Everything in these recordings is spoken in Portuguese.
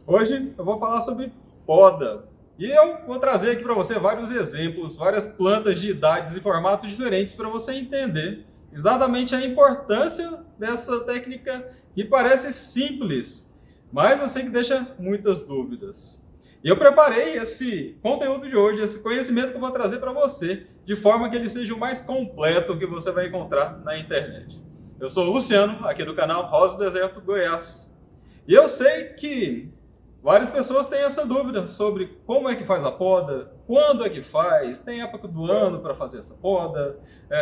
Hoje eu vou falar sobre poda. E eu vou trazer aqui para você vários exemplos, várias plantas de idades e formatos diferentes para você entender exatamente a importância dessa técnica que parece simples, mas eu sei que deixa muitas dúvidas. E eu preparei esse conteúdo de hoje, esse conhecimento que eu vou trazer para você, de forma que ele seja o mais completo que você vai encontrar na internet. Eu sou o Luciano, aqui do canal Rosa do Deserto Goiás. E eu sei que várias pessoas têm essa dúvida sobre como é que faz a poda, quando é que faz, tem época do ano para fazer essa poda,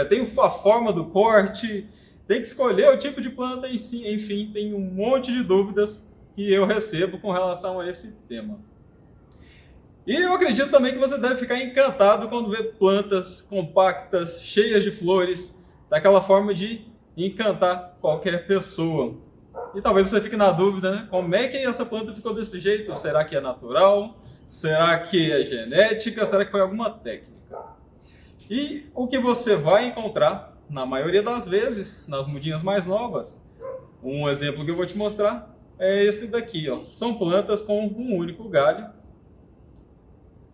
tem a forma do corte, tem que escolher o tipo de planta em si, enfim, tem um monte de dúvidas que eu recebo com relação a esse tema. E eu acredito também que você deve ficar encantado quando vê plantas compactas, cheias de flores, daquela forma de encantar qualquer pessoa. E talvez você fique na dúvida, né? Como é que essa planta ficou desse jeito? Será que é natural? Será que é genética? Será que foi alguma técnica? E o que você vai encontrar, na maioria das vezes, nas mudinhas mais novas, um exemplo que eu vou te mostrar é esse daqui, ó. São plantas com um único galho.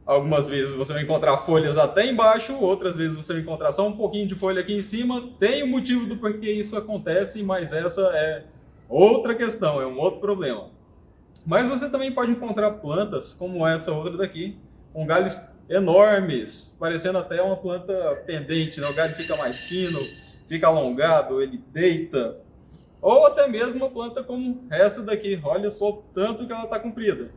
Algumas vezes você vai encontrar folhas até embaixo, outras vezes você vai encontrar só um pouquinho de folha aqui em cima. Tem um motivo do porquê isso acontece, mas essa é outra questão, é um outro problema. Mas você também pode encontrar plantas como essa outra daqui, com galhos enormes, parecendo até uma planta pendente, né? O galho fica mais fino, fica alongado, ele deita. Ou até mesmo uma planta como essa daqui, olha só o tanto que ela está comprida.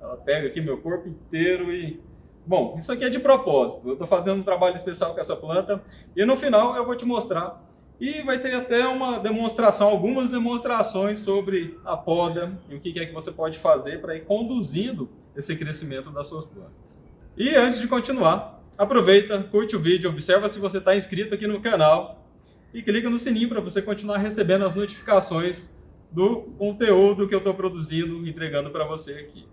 Ela pega aqui meu corpo inteiro e... Bom, isso aqui é de propósito. Eu estou fazendo um trabalho especial com essa planta e no final eu vou te mostrar. E vai ter até uma demonstração, algumas demonstrações sobre a poda e o que é que você pode fazer para ir conduzindo esse crescimento das suas plantas. E antes de continuar, aproveita, curte o vídeo, observa se você está inscrito aqui no canal e clica no sininho para você continuar recebendo as notificações do conteúdo que eu estou produzindo e entregando para você aqui.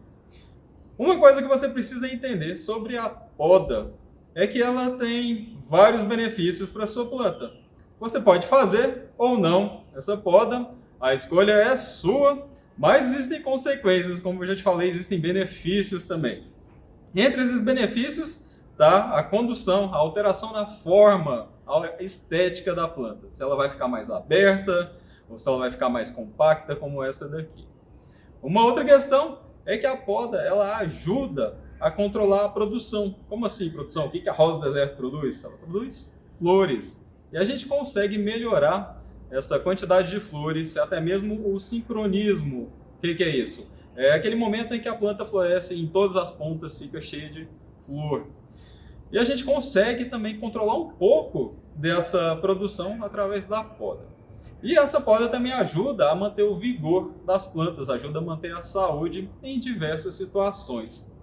Uma coisa que você precisa entender sobre a poda é que ela tem vários benefícios para a sua planta. Você pode fazer ou não essa poda, a escolha é sua, mas existem consequências, como eu já te falei, existem benefícios também. Entre esses benefícios está a condução, a alteração na forma, a estética da planta. Se ela vai ficar mais aberta ou se ela vai ficar mais compacta, como essa daqui. Uma outra questão é que a poda ela ajuda a controlar a produção. Como assim produção? O que a Rosa do Deserto produz? Ela produz flores. E a gente consegue melhorar essa quantidade de flores, até mesmo o sincronismo. O que é isso? É aquele momento em que a planta floresce e em todas as pontas fica cheia de flor. E a gente consegue também controlar um pouco dessa produção através da poda. E essa poda também ajuda a manter o vigor das plantas, ajuda a manter a saúde em diversas situações.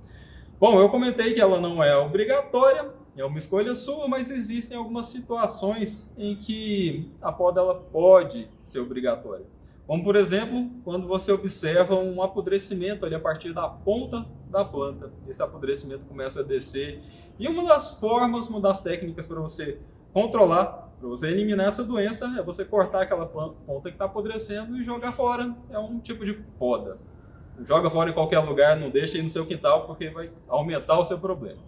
Bom, eu comentei que ela não é obrigatória, é uma escolha sua, mas existem algumas situações em que a poda ela pode ser obrigatória. Como, por exemplo, quando você observa um apodrecimento ali a partir da ponta da planta. Esse apodrecimento começa a descer. E uma das formas, uma das técnicas para você controlar, para você eliminar essa doença, é você cortar aquela ponta que está apodrecendo e jogar fora. É um tipo de poda. Joga fora em qualquer lugar, não deixa aí no seu quintal, porque vai aumentar o seu problema.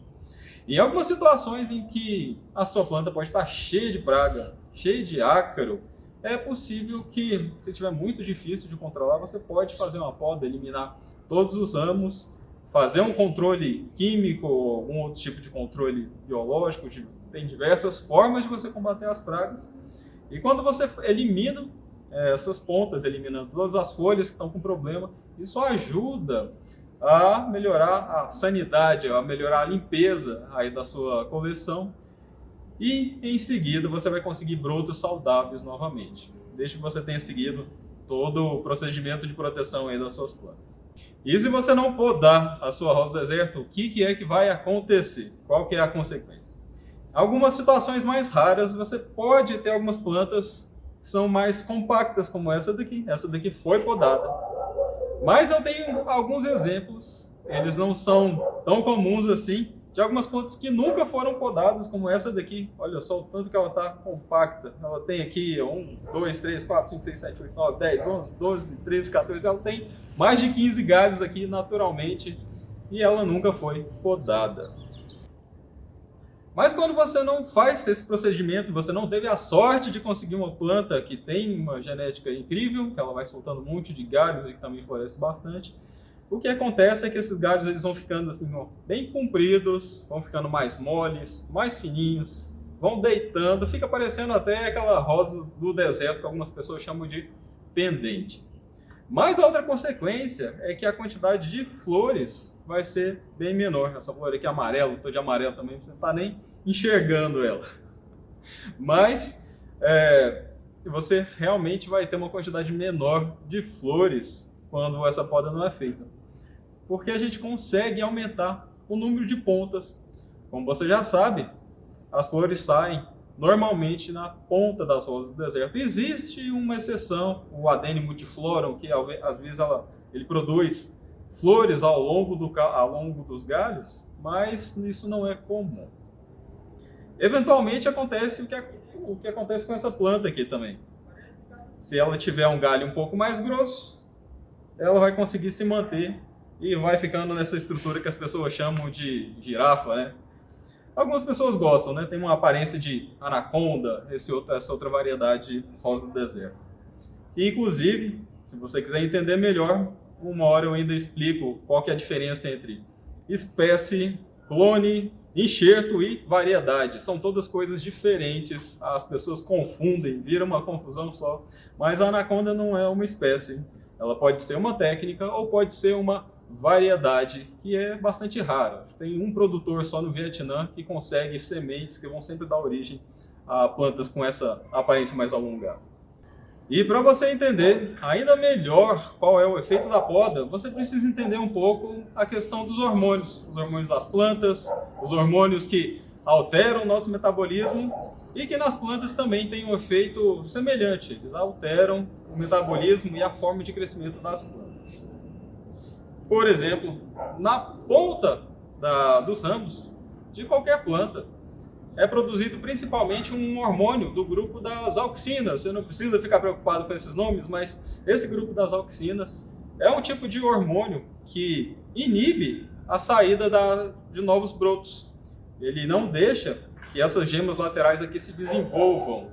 Em algumas situações em que a sua planta pode estar cheia de praga, cheia de ácaro, é possível que, se estiver muito difícil de controlar, você pode fazer uma poda, eliminar todos os ramos, fazer um controle químico ou algum outro tipo de controle biológico. Tem diversas formas de você combater as pragas. E quando você elimina essas pontas, eliminando todas as folhas que estão com problema, isso ajuda a melhorar a sanidade, a melhorar a limpeza aí da sua coleção e em seguida você vai conseguir brotos saudáveis novamente, desde que você tenha seguido todo o procedimento de proteção aí das suas plantas. E se você não podar a sua rosa do deserto, o que é que vai acontecer? Qual que é a consequência? Algumas situações mais raras, você pode ter algumas plantas que são mais compactas, como essa daqui. Essa daqui foi podada. Mas eu tenho alguns exemplos, eles não são tão comuns assim, de algumas plantas que nunca foram podadas, como essa daqui. Olha só o tanto que ela está compacta. Ela tem aqui 1, 2, 3, 4, 5, 6, 7, 8, 9, 10, 11, 12, 13, 14. Ela tem mais de 15 galhos aqui naturalmente e ela nunca foi podada. Mas quando você não faz esse procedimento, você não teve a sorte de conseguir uma planta que tem uma genética incrível, que ela vai soltando um monte de galhos e que também floresce bastante, o que acontece é que esses galhos eles vão ficando assim, ó, bem compridos, vão ficando mais moles, mais fininhos, vão deitando, fica parecendo até aquela rosa do deserto que algumas pessoas chamam de pendente. Mas a outra consequência é que a quantidade de flores vai ser bem menor. Essa flor aqui é amarela, estou de amarelo também, você não está nem enxergando ela. Mas você realmente vai ter uma quantidade menor de flores quando essa poda não é feita. Porque a gente consegue aumentar o número de pontas. Como você já sabe, as flores saem normalmente na ponta das rosas do deserto. Existe uma exceção, o Adene multiflorum, que às vezes ele produz flores ao longo dos galhos, mas isso não é comum. Eventualmente acontece o que acontece com essa planta aqui também. Se ela tiver um galho um pouco mais grosso, ela vai conseguir se manter e vai ficando nessa estrutura que as pessoas chamam de girafa, né? Algumas pessoas gostam, né? Tem uma aparência de anaconda, essa outra variedade rosa do deserto. E, inclusive, se você quiser entender melhor, uma hora eu ainda explico qual que é a diferença entre espécie, clone, enxerto e variedade. São todas coisas diferentes, as pessoas confundem, vira uma confusão só. Mas a anaconda não é uma espécie. Ela pode ser uma técnica ou pode ser uma variedade, que é bastante rara. Tem um produtor só no Vietnã que consegue sementes que vão sempre dar origem a plantas com essa aparência mais alongada. E para você entender ainda melhor qual é o efeito da poda, você precisa entender um pouco a questão dos hormônios. Os hormônios das plantas, os hormônios que alteram o nosso metabolismo e que nas plantas também tem um efeito semelhante. Eles alteram o metabolismo e a forma de crescimento das plantas. Por exemplo, na ponta dos ramos de qualquer planta é produzido principalmente um hormônio do grupo das auxinas. Você não precisa ficar preocupado com esses nomes, mas esse grupo das auxinas é um tipo de hormônio que inibe a saída de novos brotos. Ele não deixa que essas gemas laterais aqui se desenvolvam.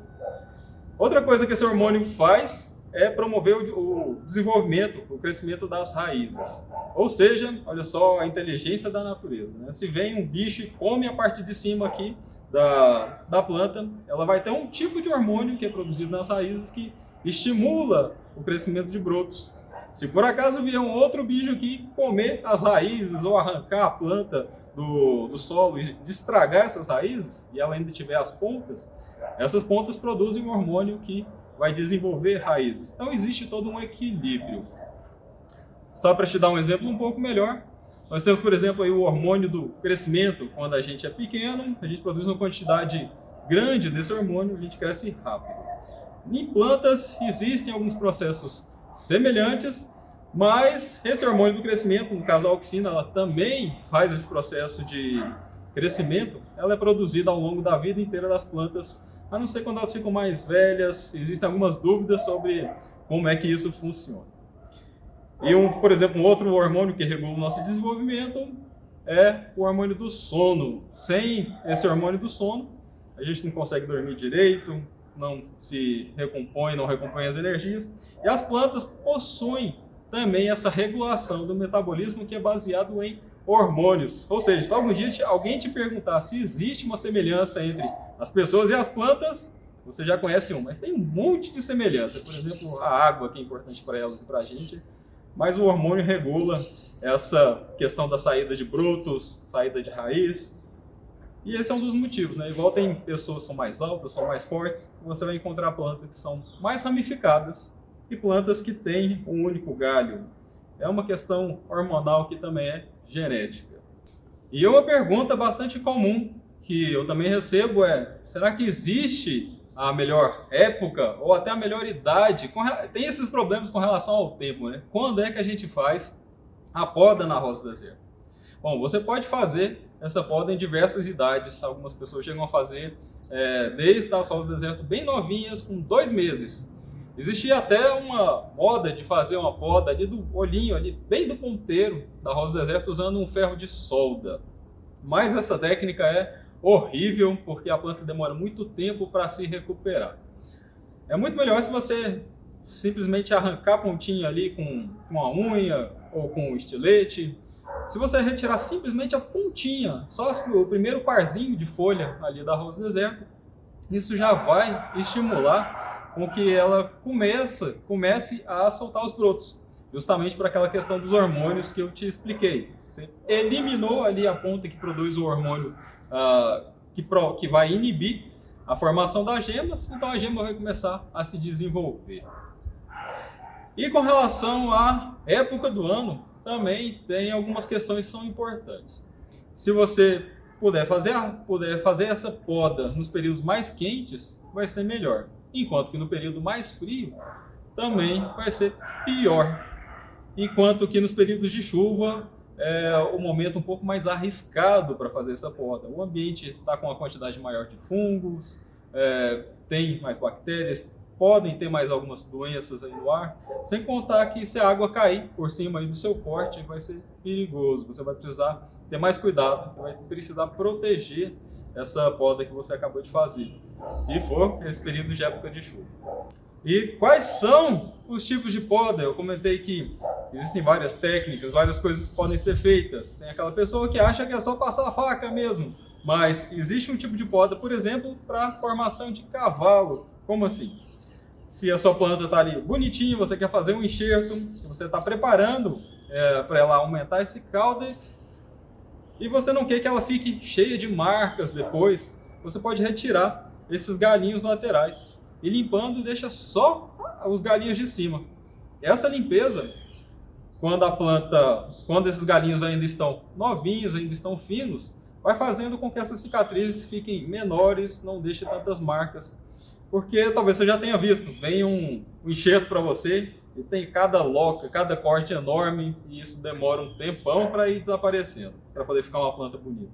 Outra coisa que esse hormônio faz é promover o desenvolvimento, o crescimento das raízes. Ou seja, olha só a inteligência da natureza, né? Se vem um bicho e come a parte de cima aqui da planta, ela vai ter um tipo de hormônio que é produzido nas raízes que estimula o crescimento de brotos. Se por acaso vier um outro bicho aqui comer as raízes ou arrancar a planta do solo e estragar essas raízes, e ela ainda tiver as pontas, essas pontas produzem um hormônio que vai desenvolver raízes. Então existe todo um equilíbrio. Só para te dar um exemplo um pouco melhor, nós temos, por exemplo, aí o hormônio do crescimento. Quando a gente é pequeno, a gente produz uma quantidade grande desse hormônio, a gente cresce rápido. Em plantas existem alguns processos semelhantes, mas esse hormônio do crescimento, no caso a auxina, ela também faz esse processo de crescimento. Ela é produzida ao longo da vida inteira das plantas, a não ser quando elas ficam mais velhas. Existem algumas dúvidas sobre como é que isso funciona. E, por exemplo, um outro hormônio que regula o nosso desenvolvimento é o hormônio do sono. Sem esse hormônio do sono, a gente não consegue dormir direito, não se recompõe, não recompõe as energias. E as plantas possuem também essa regulação do metabolismo que é baseado em hormônios. Ou seja, se algum dia alguém te perguntar se existe uma semelhança entre as pessoas e as plantas, você já conhece mas tem um monte de semelhança. Por exemplo, a água, que é importante para elas e para a gente, mas o hormônio regula essa questão da saída de brotos, saída de raiz. E esse é um dos motivos, né? Igual tem pessoas que são mais altas, são mais fortes, você vai encontrar plantas que são mais ramificadas e plantas que têm um único galho. É uma questão hormonal que também é genética. E uma pergunta bastante comum que eu também recebo é: será que existe a melhor época ou até a melhor idade? Tem esses problemas com relação ao tempo, né? Quando é que a gente faz a poda na rosa do deserto? Bom, você pode fazer essa poda em diversas idades. Algumas pessoas chegam a fazer desde as rosas do deserto bem novinhas, com 2 meses. Existia até uma moda de fazer uma poda ali do olhinho, ali, bem do ponteiro da rosa do deserto, usando um ferro de solda. Mas essa técnica é horrível, porque a planta demora muito tempo para se recuperar. É muito melhor se você simplesmente arrancar a pontinha ali com a unha ou com um estilete. Se você retirar simplesmente a pontinha, só o primeiro parzinho de folha ali da rosa do deserto, isso já vai estimular com que ela comece a soltar os brotos, justamente por aquela questão dos hormônios que eu te expliquei. Você eliminou ali a ponta que produz o hormônio que vai inibir a formação das gemas, então a gema vai começar a se desenvolver. E com relação à época do ano, também tem algumas questões que são importantes. Se você puder fazer essa poda nos períodos mais quentes, vai ser melhor. Enquanto que no período mais frio, também vai ser pior. Enquanto que nos períodos de chuva, é o momento um pouco mais arriscado para fazer essa poda. O ambiente está com uma quantidade maior de fungos, tem mais bactérias, podem ter mais algumas doenças aí no ar, sem contar que se a água cair por cima aí do seu corte, vai ser perigoso. Você vai precisar ter mais cuidado, vai precisar proteger essa poda que você acabou de fazer, se for esse período de época de chuva. E quais são os tipos de poda? Eu comentei que existem várias técnicas, várias coisas que podem ser feitas. Tem aquela pessoa que acha que é só passar a faca mesmo, mas existe um tipo de poda, por exemplo, para formação de cavalo. Como assim? Se a sua planta está ali bonitinha, você quer fazer um enxerto, você está preparando para ela aumentar esse caudex, e você não quer que ela fique cheia de marcas depois, você pode retirar esses galinhos laterais e limpando deixa só os galinhos de cima. Essa limpeza, quando esses galinhos ainda estão novinhos, ainda estão finos, vai fazendo com que essas cicatrizes fiquem menores, não deixe tantas marcas. Porque talvez você já tenha visto, vem um enxerto para você e tem cada loca, cada corte enorme, e isso demora um tempão para ir desaparecendo, para poder ficar uma planta bonita.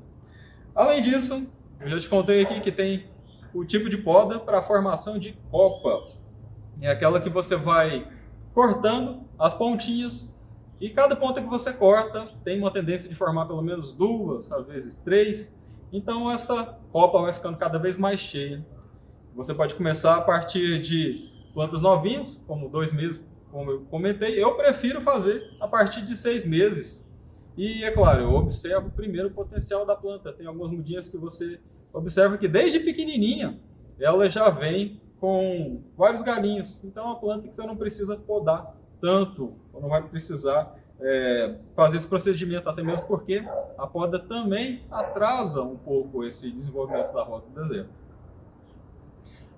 Além disso, eu já te contei aqui que tem o tipo de poda para a formação de copa. É aquela que você vai cortando as pontinhas, e cada ponta que você corta tem uma tendência de formar pelo menos 2, às vezes 3. Então essa copa vai ficando cada vez mais cheia. Você pode começar a partir de plantas novinhas, como 2 meses, como eu comentei. Eu prefiro fazer a partir de 6 meses. E, é claro, eu observo primeiro o potencial da planta. Tem algumas mudinhas que você observa que desde pequenininha ela já vem com vários galinhos. Então, é uma planta que você não precisa podar tanto, ou não vai precisar fazer esse procedimento, até mesmo porque a poda também atrasa um pouco esse desenvolvimento da rosa do deserto.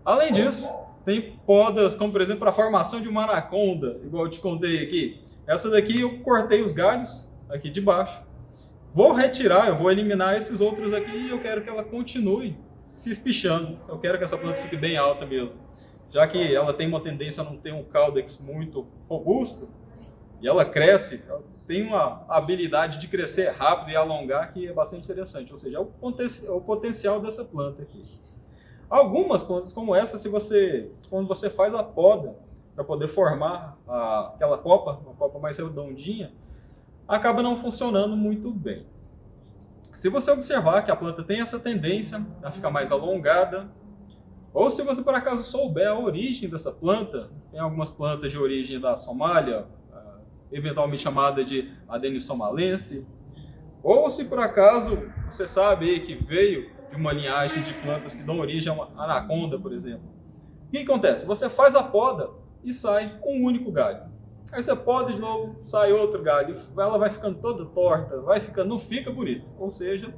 Além disso, tem podas como, por exemplo, a formação de uma anaconda, igual eu te contei aqui. Essa daqui eu cortei os galhos aqui de baixo. Vou retirar, eu vou eliminar esses outros aqui e eu quero que ela continue se espichando. Eu quero que essa planta fique bem alta mesmo. Já que ela tem uma tendência a não ter um caudex muito robusto, e ela cresce, ela tem uma habilidade de crescer rápido e alongar que é bastante interessante. Ou seja, é o potencial dessa planta aqui. Algumas plantas como essa, quando você faz a poda para poder formar aquela copa, uma copa mais redondinha, acaba não funcionando muito bem. Se você observar que a planta tem essa tendência a ficar mais alongada, ou se você por acaso souber a origem dessa planta, tem algumas plantas de origem da Somália, eventualmente chamada de Adenium somalense, ou se por acaso você sabe que veio de uma linhagem de plantas que dão origem a uma anaconda, por exemplo. O que acontece? Você faz a poda e sai um único galho. Aí você poda de novo, sai outro galho. Ela vai ficando toda torta, não fica bonito. Ou seja,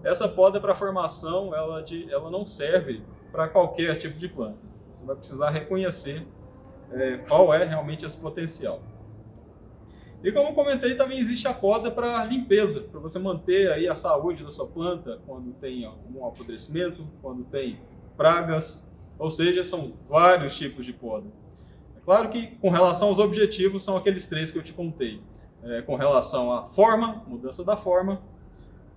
essa poda para formação, ela não serve para qualquer tipo de planta. Você vai precisar reconhecer qual é realmente esse potencial. E como eu comentei, também existe a poda para limpeza, para você manter aí a saúde da sua planta quando tem algum apodrecimento, quando tem pragas, ou seja, são vários tipos de poda. É claro que com relação aos objetivos são aqueles 3 que eu te contei. com relação à forma, mudança da forma,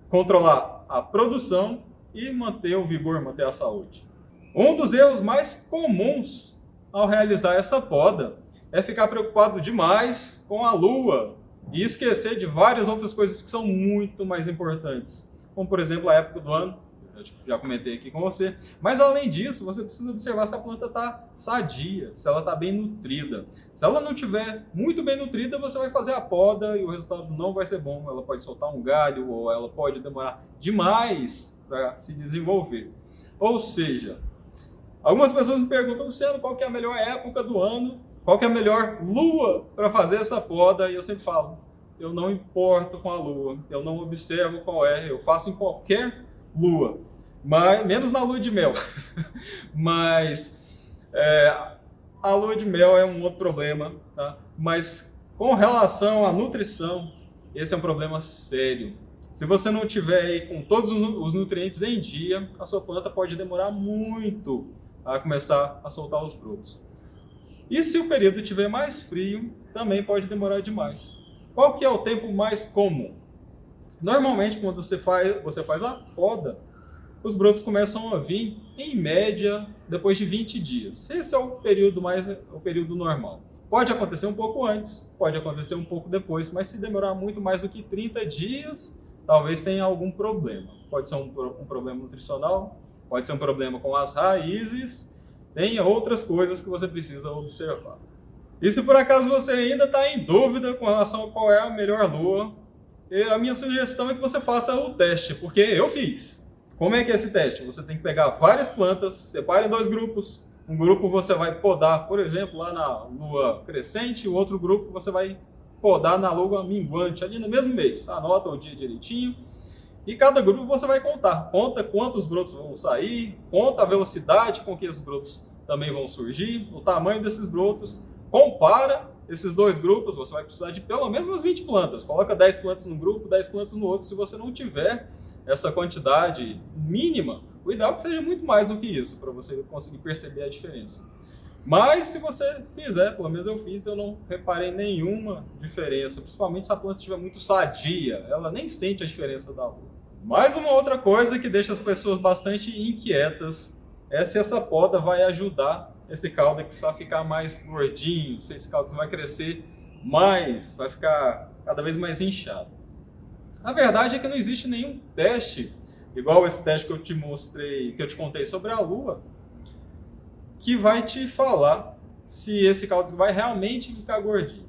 controlar a produção e manter o vigor, manter a saúde. Um dos erros mais comuns ao realizar essa poda é ficar preocupado demais com a lua e esquecer de várias outras coisas que são muito mais importantes, como por exemplo a época do ano, eu já comentei aqui com você, mas além disso você precisa observar se a planta está sadia, se ela está bem nutrida. Se ela não estiver muito bem nutrida, você vai fazer a poda e o resultado não vai ser bom, ela pode soltar um galho ou ela pode demorar demais para se desenvolver. Ou seja, algumas pessoas me perguntam, Luciano, qual que é a melhor época do ano, qual que é a melhor lua para fazer essa poda? E eu sempre falo, eu não importo com a lua, eu não observo qual é, eu faço em qualquer lua, mas, menos na lua de mel. Mas a lua de mel é um outro problema, tá? Mas com relação à nutrição, esse é um problema sério. Se você não tiver aí com todos os nutrientes em dia, a sua planta pode demorar muito a começar a soltar os brotos. E se o período estiver mais frio, também pode demorar demais. Qual que é o tempo mais comum? Normalmente, quando você faz a poda, os brotos começam a vir, em média, depois de 20 dias. Esse é o período normal. Pode acontecer um pouco antes, pode acontecer um pouco depois, mas se demorar muito mais do que 30 dias, talvez tenha algum problema. Pode ser um problema nutricional, pode ser um problema com as raízes, tem outras coisas que você precisa observar. E se por acaso você ainda está em dúvida com relação a qual é a melhor lua, a minha sugestão é que você faça o teste, porque eu fiz. Como é que é esse teste? Você tem que pegar várias plantas, separe em 2 grupos. Um grupo você vai podar, por exemplo, lá na lua crescente, o outro grupo você vai podar na lua minguante, ali no mesmo mês. Anota o dia direitinho. E cada grupo você vai contar. Conta quantos brotos vão sair, conta a velocidade com que esses brotos também vão surgir, o tamanho desses brotos. Compara esses 2 grupos, você vai precisar de pelo menos umas 20 plantas. Coloca 10 plantas num grupo, 10 plantas no outro. Se você não tiver essa quantidade mínima, o ideal é que seja muito mais do que isso, para você conseguir perceber a diferença. Mas se você fizer, pelo menos eu fiz, eu não reparei nenhuma diferença, principalmente se a planta estiver muito sadia, ela nem sente a diferença da lua. Mais uma outra coisa que deixa as pessoas bastante inquietas é se essa poda vai ajudar esse caudex a ficar mais gordinho, se esse caudex vai crescer mais, vai ficar cada vez mais inchado. A verdade é que não existe nenhum teste, igual esse teste que eu te mostrei, que eu te contei sobre a lua, que vai te falar se esse caudex vai realmente ficar gordinho.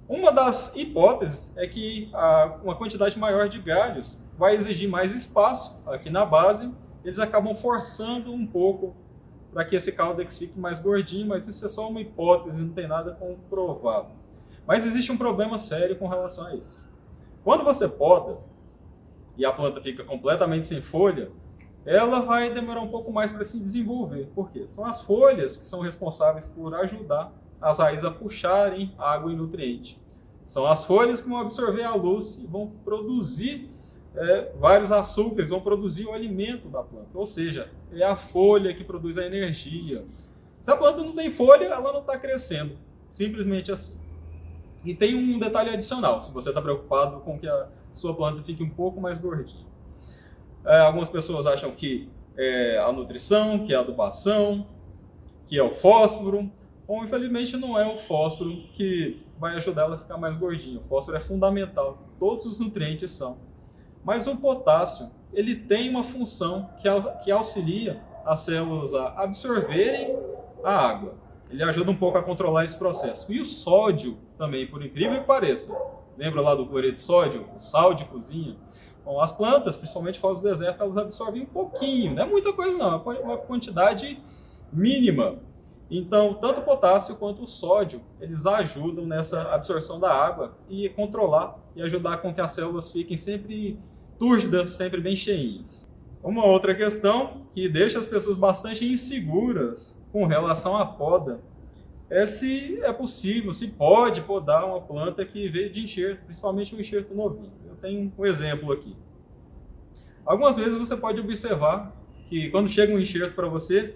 Uma das hipóteses é que uma quantidade maior de galhos vai exigir mais espaço aqui na base, eles acabam forçando um pouco para que esse caudex fique mais gordinho, mas isso é só uma hipótese, não tem nada comprovado. Mas existe um problema sério com relação a isso. Quando você poda e a planta fica completamente sem folha, ela vai demorar um pouco mais para se desenvolver. Por quê? São as folhas que são responsáveis por ajudar as raízes a puxarem água e nutriente. São as folhas que vão absorver a luz e vão produzir vários açúcares, vão produzir o alimento da planta. Ou seja, é a folha que produz a energia. Se a planta não tem folha, ela não está crescendo. Simplesmente assim. E tem um detalhe adicional, se você está preocupado com que a sua planta fique um pouco mais gordinha. Algumas pessoas acham que é a nutrição, que é a adubação, que é o fósforo. Bom, infelizmente não é o fósforo que vai ajudar ela a ficar mais gordinha. O fósforo é fundamental, todos os nutrientes são. Mas o potássio, ele tem uma função que auxilia as células a absorverem a água. Ele ajuda um pouco a controlar esse processo. E o sódio também, por incrível que pareça. Lembra lá do cloreto de sódio, o sal de cozinha? Bom, as plantas, principalmente por causa do deserto, elas absorvem um pouquinho. Não é muita coisa não, é uma quantidade mínima. Então, tanto o potássio quanto o sódio, eles ajudam nessa absorção da água e controlar e ajudar com que as células fiquem sempre túrgidas, sempre bem cheinhas. Uma outra questão que deixa as pessoas bastante inseguras com relação à poda é se é possível, se pode podar uma planta que veio de enxerto, principalmente um enxerto novinho. Eu tenho um exemplo aqui. Algumas vezes você pode observar que quando chega um enxerto para você,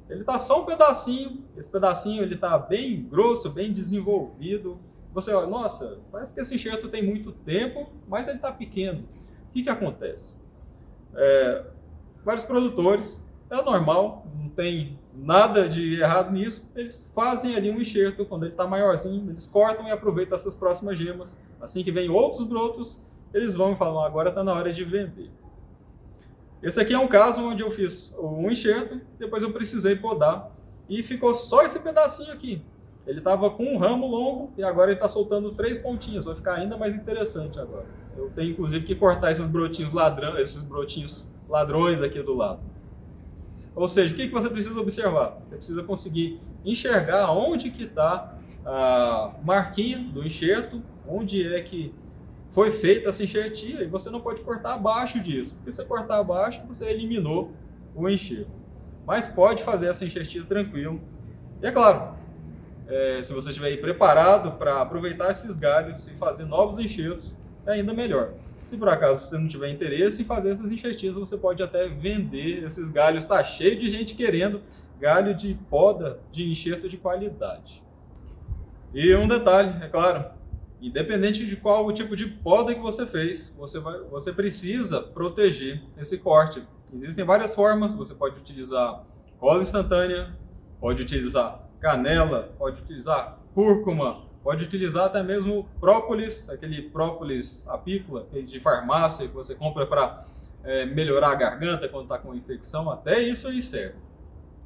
ele está só um pedacinho, esse pedacinho ele está bem grosso, bem desenvolvido, Você olha, nossa, parece que esse enxerto tem muito tempo, mas ele está pequeno. O que acontece? Vários produtores, é normal, não tem nada de errado nisso, eles fazem ali um enxerto, quando ele está maiorzinho, eles cortam e aproveitam essas próximas gemas. Assim que vem outros brotos, eles vão e falam, agora está na hora de vender. Esse aqui é um caso onde eu fiz um enxerto, depois eu precisei podar, e ficou só esse pedacinho aqui. Ele estava com um ramo longo e agora ele está soltando 3 pontinhas, vai ficar ainda mais interessante agora. Eu tenho inclusive que cortar esses brotinhos ladrões aqui do lado. Ou seja, o que você precisa observar? Você precisa conseguir enxergar onde que está a marquinha do enxerto, onde é que foi feita essa enxertia, e você não pode cortar abaixo disso, porque se você cortar abaixo, você eliminou o enxerto. Mas pode fazer essa enxertia tranquilo. E é claro, se você estiver aí preparado para aproveitar esses galhos e fazer novos enxertos, é ainda melhor. Se por acaso você não tiver interesse em fazer essas enxertias, você pode até vender esses galhos. Está cheio de gente querendo galho de poda de enxerto de qualidade. E um detalhe, é claro, independente de qual o tipo de poda que você fez, você precisa proteger esse corte. Existem várias formas, você pode utilizar cola instantânea, pode utilizar canela, pode utilizar cúrcuma, pode utilizar até mesmo própolis, aquele própolis apícola, aquele de farmácia que você compra para melhorar a garganta quando está com infecção, até isso aí serve.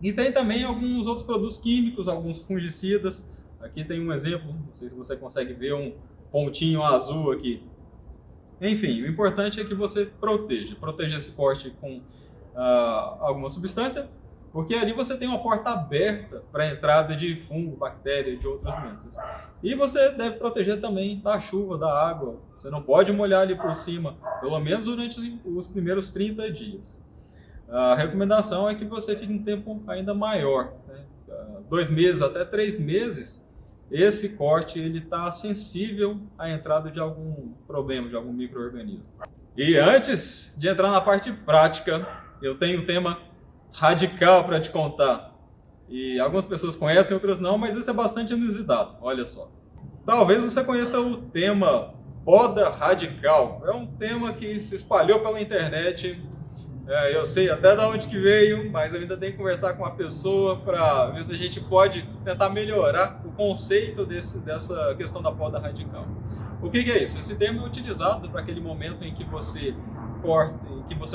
E tem também alguns outros produtos químicos, alguns fungicidas. Aqui tem um exemplo, não sei se você consegue ver um pontinho azul aqui. Enfim, o importante é que você proteja esse corte com alguma substância, porque ali você tem uma porta aberta para a entrada de fungo, bactéria, de outras doenças. E você deve proteger também da chuva, da água. Você não pode molhar ali por cima, pelo menos durante os primeiros 30 dias. A recomendação é que você fique um tempo ainda maior, né? 2 meses até 3 meses, esse corte está sensível à entrada de algum problema, de algum micro-organismo. E antes de entrar na parte prática, eu tenho um tema radical para te contar. E algumas pessoas conhecem, outras não, mas esse é bastante inusitado. Olha só. Talvez você conheça o tema poda radical. É um tema que se espalhou pela internet. Eu sei até de onde que veio, mas eu ainda tenho que conversar com uma pessoa para ver se a gente pode tentar melhorar o conceito dessa questão da poda radical. O que é isso? Esse termo é utilizado para aquele momento em que você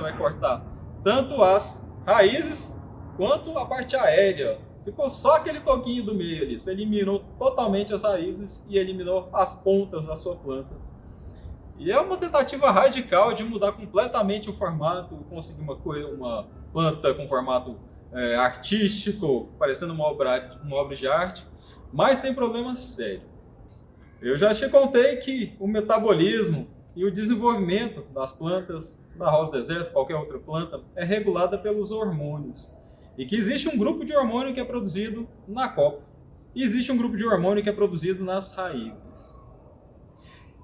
vai cortar tanto as raízes quanto a parte aérea. Ficou só aquele toquinho do meio ali. Você eliminou totalmente as raízes e eliminou as pontas da sua planta. E é uma tentativa radical de mudar completamente o formato, conseguir uma planta com formato artístico, parecendo uma obra de arte, mas tem problema sério. Eu já te contei que o metabolismo e o desenvolvimento das plantas, da rosa do deserto, qualquer outra planta, é regulada pelos hormônios. E que existe um grupo de hormônio que é produzido na copa. E existe um grupo de hormônio que é produzido nas raízes.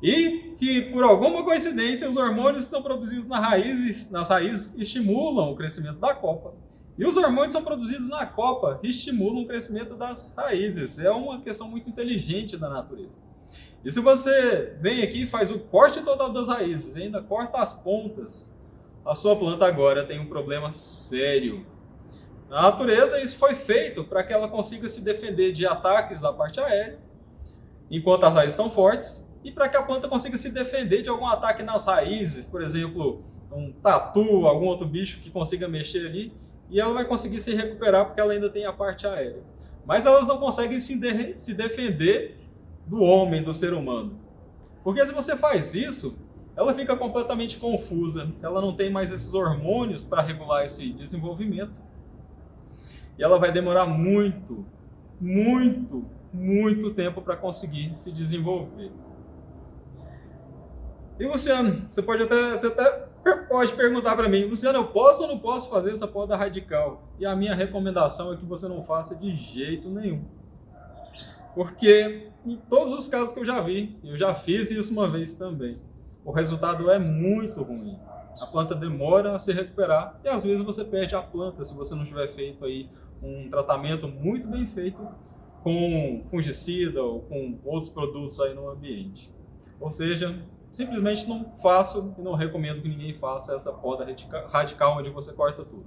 E que, por alguma coincidência, os hormônios que são produzidos nas raízes estimulam o crescimento da copa. E os hormônios que são produzidos na copa estimulam o crescimento das raízes. É uma questão muito inteligente da natureza. E se você vem aqui e faz o corte total das raízes e ainda corta as pontas, a sua planta agora tem um problema sério. Na natureza, isso foi feito para que ela consiga se defender de ataques da parte aérea, enquanto as raízes estão fortes, e para que a planta consiga se defender de algum ataque nas raízes, por exemplo, um tatu, algum outro bicho que consiga mexer ali, e ela vai conseguir se recuperar porque ela ainda tem a parte aérea. Mas elas não conseguem se defender do homem, do ser humano. Porque se você faz isso, ela fica completamente confusa, ela não tem mais esses hormônios para regular esse desenvolvimento, e ela vai demorar muito tempo para conseguir se desenvolver. E Luciano, você até pode perguntar para mim, Luciano, eu posso ou não posso fazer essa poda radical? E a minha recomendação é que você não faça de jeito nenhum. Porque em todos os casos que eu já vi, eu já fiz isso uma vez também, o resultado é muito ruim. A planta demora a se recuperar e às vezes você perde a planta se você não tiver feito aí um tratamento muito bem feito com fungicida ou com outros produtos aí no ambiente. Ou seja, simplesmente não faço e não recomendo que ninguém faça essa poda radical onde você corta tudo.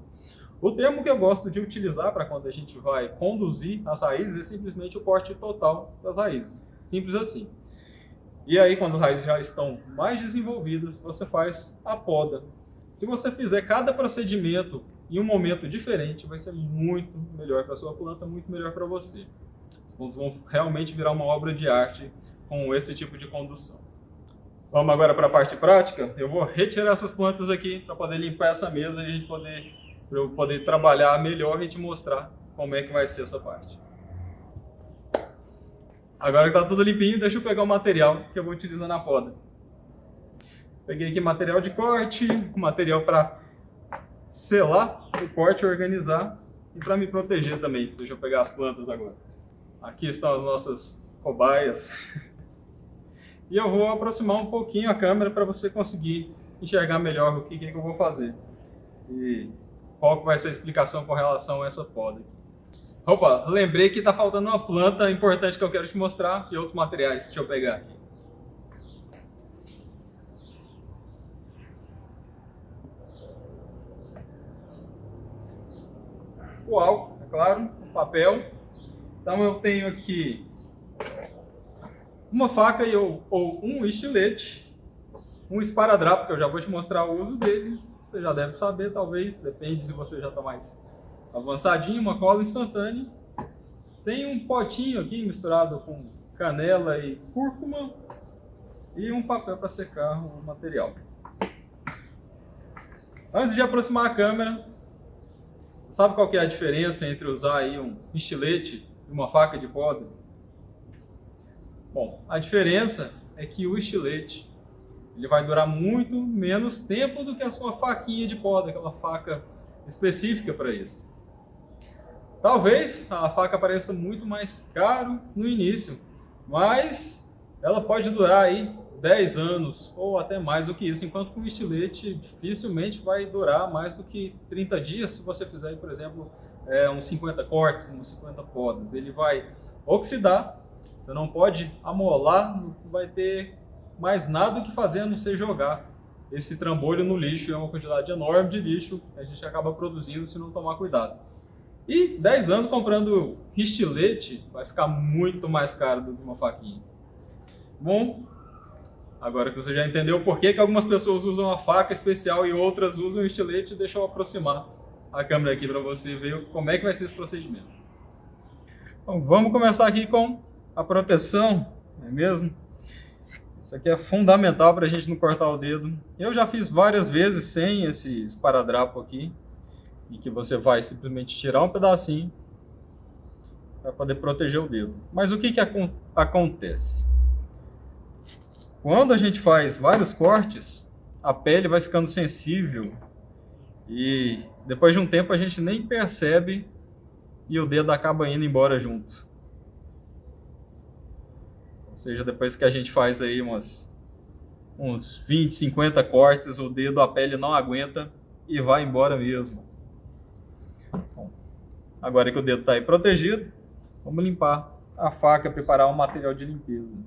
O termo que eu gosto de utilizar para quando a gente vai conduzir as raízes é simplesmente o corte total das raízes. Simples assim. E aí, quando as raízes já estão mais desenvolvidas, você faz a poda. Se você fizer cada procedimento em um momento diferente, vai ser muito melhor para a sua planta, muito melhor para você. As plantas vão realmente virar uma obra de arte com esse tipo de condução. Vamos agora para a parte prática. Eu vou retirar essas plantas aqui para poder limpar essa mesa e a gente para eu poder trabalhar melhor e te mostrar como é que vai ser essa parte. Agora que está tudo limpinho, deixa eu pegar o material que eu vou utilizar na poda. Peguei aqui material de corte, material para selar o corte, organizar e para me proteger também. Deixa eu pegar as plantas agora. Aqui estão as nossas cobaias. E eu vou aproximar um pouquinho a câmera para você conseguir enxergar melhor o que é que eu vou fazer. E qual que vai ser a explicação com relação a essa poda aqui. Opa, lembrei que está faltando uma planta importante que eu quero te mostrar e outros materiais. Deixa eu pegar aqui. O álcool, é claro, o papel. Então eu tenho aqui uma faca ou um estilete, um esparadrapo, que eu já vou te mostrar o uso dele. Você já deve saber, talvez, depende se você já está mais avançadinho, uma cola instantânea. Tem um potinho aqui misturado com canela e cúrcuma e um papel para secar o material. Antes de aproximar a câmera, você sabe qual que é a diferença entre usar aí um estilete e uma faca de poda? Bom, a diferença é que o estilete ele vai durar muito menos tempo do que a sua faquinha de poda, aquela faca específica para isso. Talvez a faca pareça muito mais caro no início, mas ela pode durar aí 10 anos ou até mais do que isso, enquanto que o estilete dificilmente vai durar mais do que 30 dias se você fizer, por exemplo, uns 50 cortes, uns 50 podas. Ele vai oxidar, você não pode amolar, não vai ter mais nada o que fazer a não ser jogar esse trambolho no lixo. É uma quantidade enorme de lixo que a gente acaba produzindo se não tomar cuidado. E 10 anos comprando estilete vai ficar muito mais caro do que uma faquinha. Bom, agora que você já entendeu por que algumas pessoas usam a faca especial e outras usam o estilete, deixa eu aproximar a câmera aqui para você ver como é que vai ser esse procedimento. Então, vamos começar aqui com a proteção, não é mesmo? Isso aqui é fundamental para a gente não cortar o dedo. Eu já fiz várias vezes sem esse esparadrapo aqui, e que você vai simplesmente tirar um pedacinho para poder proteger o dedo. Mas o que acontece? Quando a gente faz vários cortes, a pele vai ficando sensível e depois de um tempo a gente nem percebe e o dedo acaba indo embora junto. Ou seja, depois que a gente faz aí uns 20, 50 cortes, o dedo, a pele não aguenta e vai embora mesmo. Bom, agora que o dedo está aí protegido, vamos limpar a faca, preparar um material de limpeza.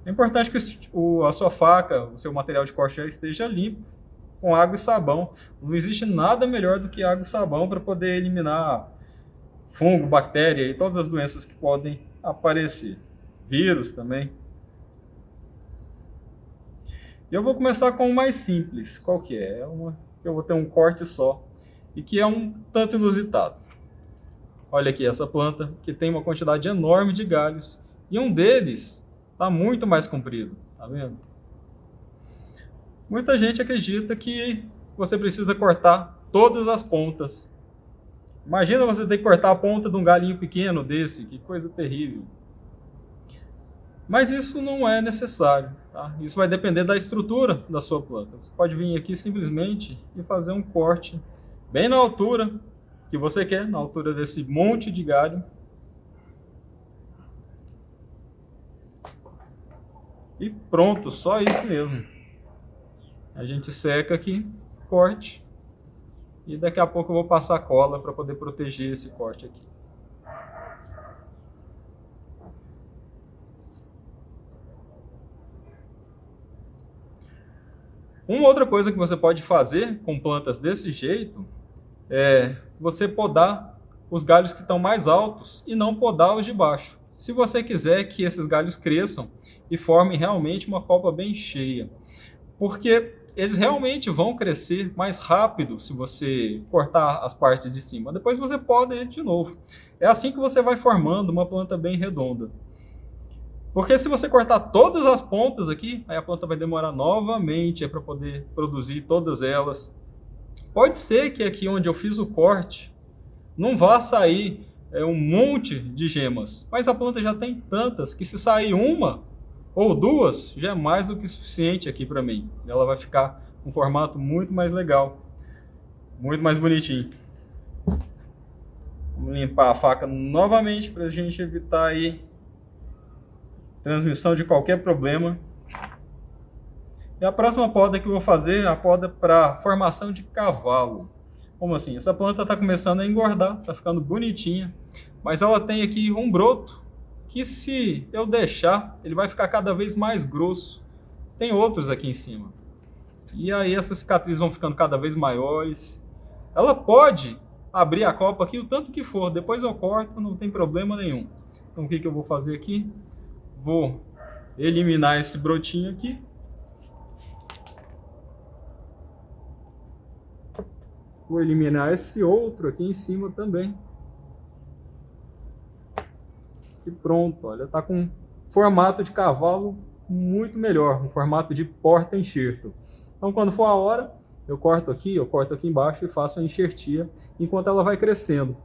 É importante que a sua faca, o seu material de corte esteja limpo, com água e sabão. Não existe nada melhor do que água e sabão para poder eliminar fungo, bactéria e todas as doenças que podem aparecer. Vírus também. E eu vou começar com o mais simples. Qual que é? Eu vou ter um corte só e que é um tanto inusitado. Olha aqui essa planta que tem uma quantidade enorme de galhos e um deles está muito mais comprido, tá vendo? Muita gente acredita que você precisa cortar todas as pontas. Imagina você ter que cortar a ponta de um galinho pequeno desse, que coisa terrível. Mas isso não é necessário, tá? Isso vai depender da estrutura da sua planta. Você pode vir aqui simplesmente e fazer um corte bem na altura que você quer, na altura desse monte de galho. E pronto, só isso mesmo. A gente seca aqui corte. E daqui a pouco eu vou passar cola para poder proteger esse corte aqui. Uma outra coisa que você pode fazer com plantas desse jeito é você podar os galhos que estão mais altos e não podar os de baixo. Se você quiser que esses galhos cresçam e formem realmente uma copa bem cheia. Porque eles realmente vão crescer mais rápido se você cortar as partes de cima. Depois você poda ele de novo. É assim que você vai formando uma planta bem redonda. Porque se você cortar todas as pontas aqui, aí a planta vai demorar novamente para poder produzir todas elas. Pode ser que aqui onde eu fiz o corte não vá sair um monte de gemas, mas a planta já tem tantas que se sair uma ou duas já é mais do que suficiente aqui para mim. Ela vai ficar um formato muito mais legal, muito mais bonitinho. Vamos limpar a faca novamente para a gente evitar aí transmissão de qualquer problema. E a próxima poda que eu vou fazer é a poda para formação de cavalo. Como assim? Essa planta está começando a engordar, está ficando bonitinha, mas ela tem aqui um broto que, se eu deixar, ele vai ficar cada vez mais grosso. Tem outros aqui em cima. E aí essas cicatrizes vão ficando cada vez maiores. Ela pode abrir a copa aqui o tanto que for, depois eu corto, não tem problema nenhum. Então o que eu vou fazer aqui? Vou eliminar esse brotinho aqui. Vou eliminar esse outro aqui em cima também. E pronto, olha, tá com formato de cavalo muito melhor, um formato de porta-enxerto. Então quando for a hora, eu corto aqui embaixo e faço a enxertia enquanto ela vai crescendo.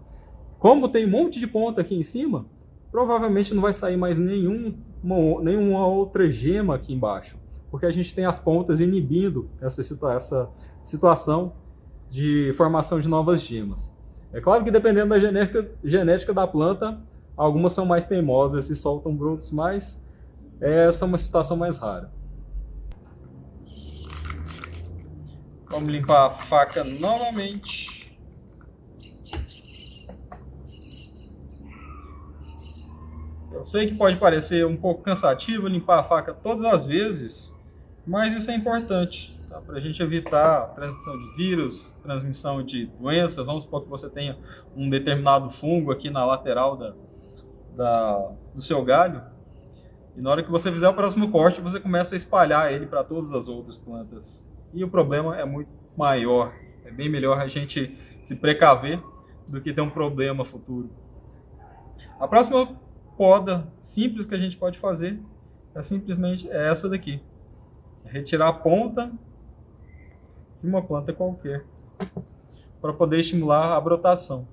Como tem um monte de ponta aqui em cima, provavelmente não vai sair mais nenhuma outra gema aqui embaixo, porque a gente tem as pontas inibindo essa situação de formação de novas gemas. É claro que dependendo da genética da planta, algumas são mais teimosas e soltam brotos, mas essa é uma situação mais rara. Vamos limpar a faca novamente. Eu sei que pode parecer um pouco cansativo limpar a faca todas as vezes, mas isso é importante, tá? Para a gente evitar a transmissão de vírus, transmissão de doenças. Vamos supor que você tenha um determinado fungo aqui na lateral do seu galho, e na hora que você fizer o próximo corte, você começa a espalhar ele para todas as outras plantas. E o problema é muito maior. É bem melhor a gente se precaver do que ter um problema futuro. A próxima poda simples que a gente pode fazer é simplesmente essa daqui. Retirar a ponta de uma planta qualquer para poder estimular a brotação.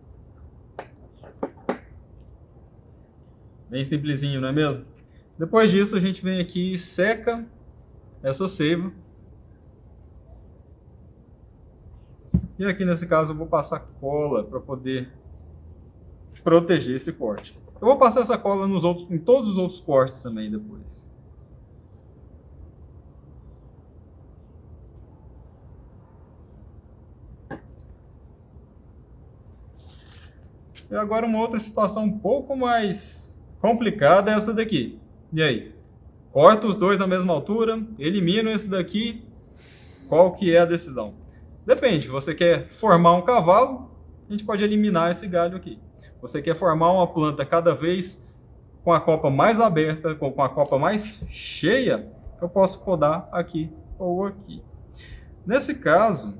Bem simplesinho, não é mesmo? Depois disso a gente vem aqui e seca essa seiva. E aqui nesse caso eu vou passar cola para poder proteger esse corte. Eu vou passar essa cola em todos os outros cortes também depois. E agora uma outra situação um pouco mais complicada é essa daqui. E aí? Corto os dois na mesma altura, elimino esse daqui. Qual que é a decisão? Depende, você quer formar um cavalo, a gente pode eliminar esse galho aqui. Você quer formar uma planta cada vez com a copa mais aberta, com a copa mais cheia, eu posso podar aqui ou aqui. Nesse caso,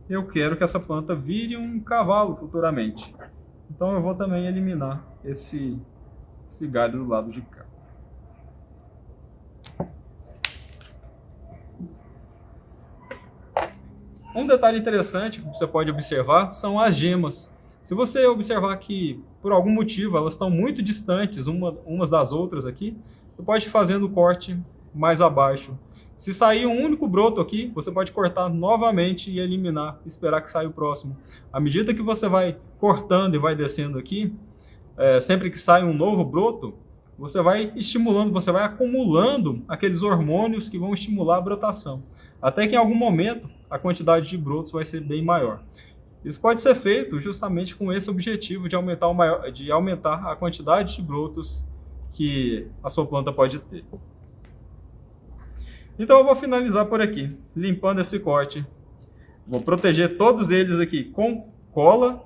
eu quero que essa planta vire um cavalo futuramente. Então eu vou também eliminar esse galho do lado de cá. Um detalhe interessante que você pode observar são as gemas. Se você observar que, por algum motivo, elas estão muito distantes umas das outras aqui, você pode ir fazendo o corte mais abaixo. Se sair um único broto aqui, você pode cortar novamente e eliminar, esperar que saia o próximo. À medida que você vai cortando e vai descendo aqui, sempre que sai um novo broto, você vai estimulando, você vai acumulando aqueles hormônios que vão estimular a brotação. até que em algum momento a quantidade de brotos vai ser bem maior. Isso pode ser feito justamente com esse objetivo de aumentar a quantidade de brotos que a sua planta pode ter. Então eu vou finalizar por aqui, limpando esse corte. Vou proteger todos eles aqui com cola.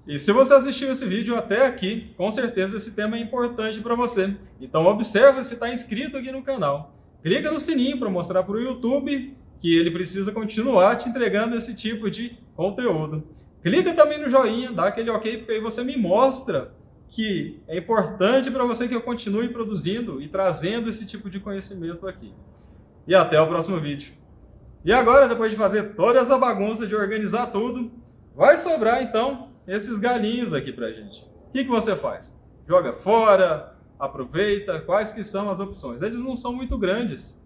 E se você assistiu esse vídeo até aqui, com certeza esse tema é importante para você. Então observa se está inscrito aqui no canal. Clica no sininho para mostrar para o YouTube que ele precisa continuar te entregando esse tipo de conteúdo. Clica também no joinha, dá aquele ok, porque aí você me mostra que é importante para você que eu continue produzindo e trazendo esse tipo de conhecimento aqui. E até o próximo vídeo. E agora, depois de fazer toda essa bagunça de organizar tudo, vai sobrar então esses galinhos aqui pra gente. O que você faz? Joga fora, aproveita, quais que são as opções? Eles não são muito grandes,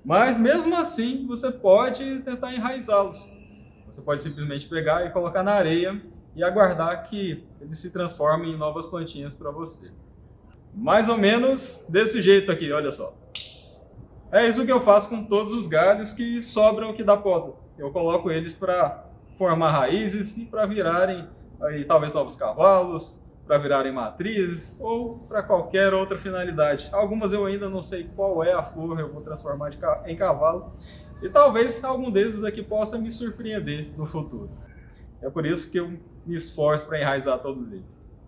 mas mesmo assim você pode tentar enraizá-los. Você pode simplesmente pegar e colocar na areia e aguardar que eles se transformem em novas plantinhas para você. Mais ou menos desse jeito aqui, olha só. É isso que eu faço com todos os galhos que sobram aqui da poda. Eu coloco eles para formar raízes e para virarem aí, talvez novos cavalos, para virarem matrizes ou para qualquer outra finalidade. Algumas eu ainda não sei qual é a flor, eu vou transformar em cavalo. E talvez algum desses aqui possa me surpreender no futuro. É por isso que eu me esforço para enraizar todos eles.